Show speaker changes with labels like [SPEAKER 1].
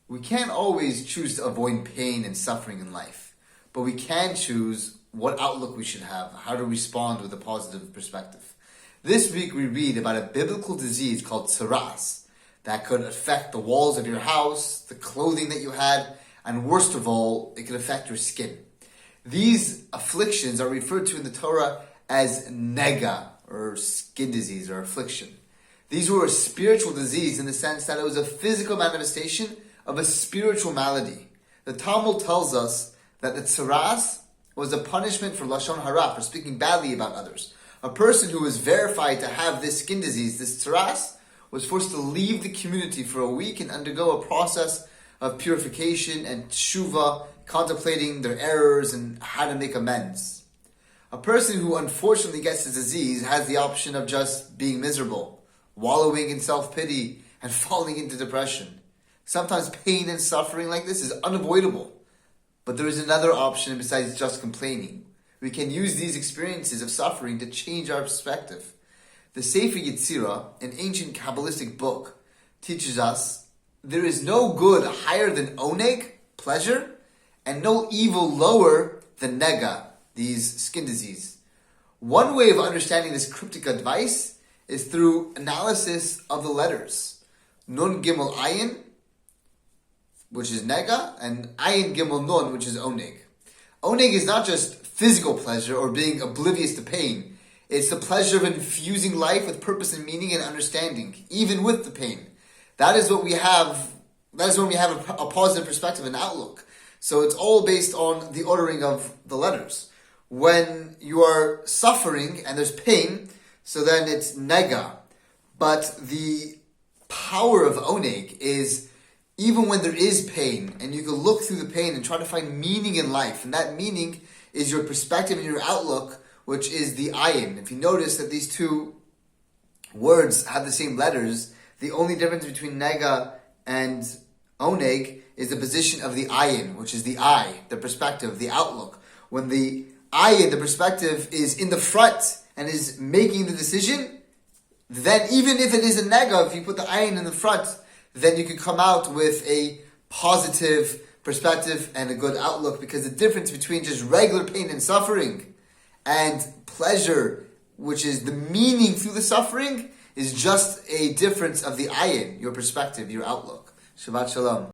[SPEAKER 1] We can't always choose to avoid pain and suffering in life, but we can choose what outlook we should have, how to respond with a positive perspective. This week we read about a biblical disease called tsaras that could affect the walls of your house, the clothing that you had, and worst of all, it could affect your skin. These afflictions are referred to in the Torah as nega, or skin disease or affliction. These were a spiritual disease in the sense that it was a physical manifestation of a spiritual malady. The Talmud tells us that the tsaras was a punishment for lashon hara, for speaking badly about others. A person who was verified to have this skin disease, this tsaras, was forced to leave the community for a week and undergo a process of purification and tshuva, contemplating their errors and how to make amends. A person who unfortunately gets the disease has the option of just being miserable, wallowing in self-pity, and falling into depression. Sometimes pain and suffering like this is unavoidable, but there is another option besides just complaining. We can use these experiences of suffering to change our perspective. The Sefer Yetzirah, an ancient Kabbalistic book, teaches us there is no good higher than oneg, pleasure, and no evil lower than nega, these skin disease. One way of understanding this cryptic advice is through analysis of the letters. Nun Gimel Ayin, which is nega, and Ayin Gimel Nun, which is oneg. Oneg is not just physical pleasure or being oblivious to pain. It's the pleasure of infusing life with purpose and meaning and understanding, even with the pain. That is what we have. That is when we have a positive perspective and outlook. So it's all based on the ordering of the letters. When you are suffering and there's pain, so then it's nega. But the power of oneg is even when there is pain, and you can look through the pain and try to find meaning in life, and that meaning is your perspective and your outlook, which is the ayin. If you notice that these two words have the same letters, the only difference between nega and oneg is the position of the ayin, which is the eye, the perspective, the outlook. When the ayin, the perspective, is in the front and is making the decision, then even if it is a nega, if you put the ayin in the front, then you can come out with a positive perspective and a good outlook, because the difference between just regular pain and suffering and pleasure, which is the meaning through the suffering, is just a difference of the ayin, your perspective, your outlook. Shabbat Shalom.